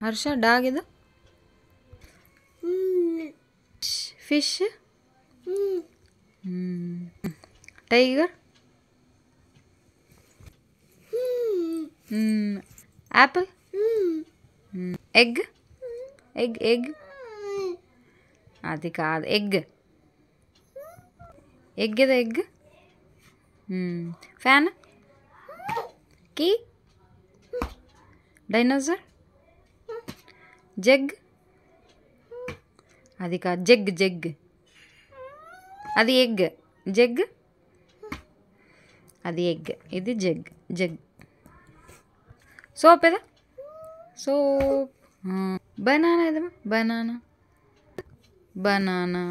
ಹರ್ಷ dog ಇದು fish tiger apple egg egg egg అది కాదు ఎగ్ ఎగ్ ఏదో egg fan key dinosaur jug అది కాదు జగ్ జగ్ అది ఎగ్ జగ్ అది ఎగ్ ఇది జగ్ జగ్ సోప్ ఏదా సోప్ బనానా ఏదమ్మా banana banana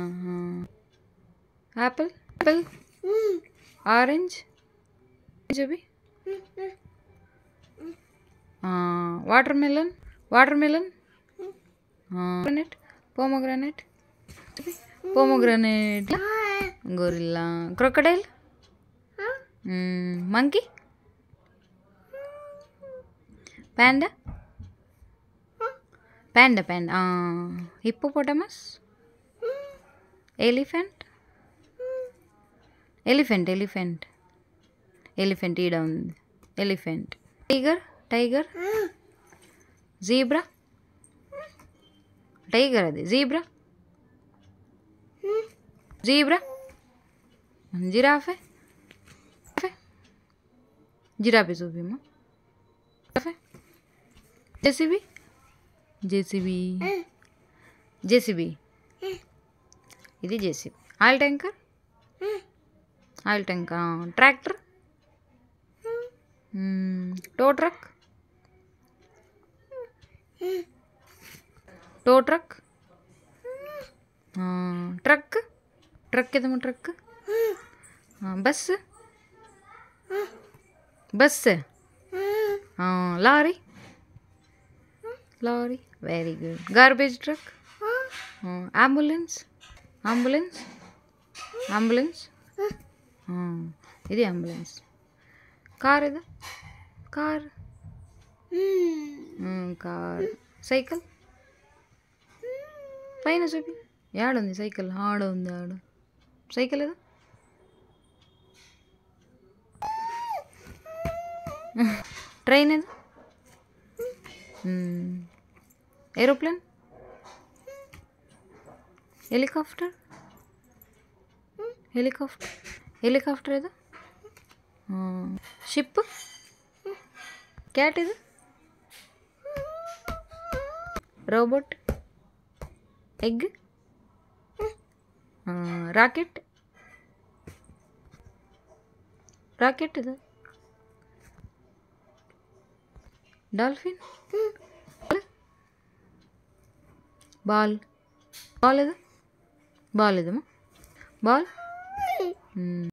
apple apple orange చూపి watermelon watermelon granite pomegranate pomegranate gorilla crocodile monkey panda panda panda hippopotamus elephant elephant elephant elephant ఈడ ఉంది elephant tiger tiger zebra tiger అది zebra zebra జిరాఫే giraffe చూపిమ్మా JCB JCB JCB ఇది JCB oil tanker oil tanker tractor tow truck tow truck truck truck ఏదమ్మా truck bus bus lorry lorry very good garbage truck ambulance ambulance ambulance ఇది ambulance car ఏదా car car cycle పైన చూపి యాడుంది cycle ఆడ ఉంది ఆడ cycle ఏదా train ఏదా ఏరోప్లేన్ హెలికాప్టర్ హెలికాప్టర్ హెలికాప్టర్ ఏదా షిప్ క్యాట్ ఇది రోబోట్ ఎగ్ రాకెట్ రాకెట్ ఇది డాల్ఫిన్ బాల్ బాల్ ఏదా బాల్ ఏదమ్మా బాల్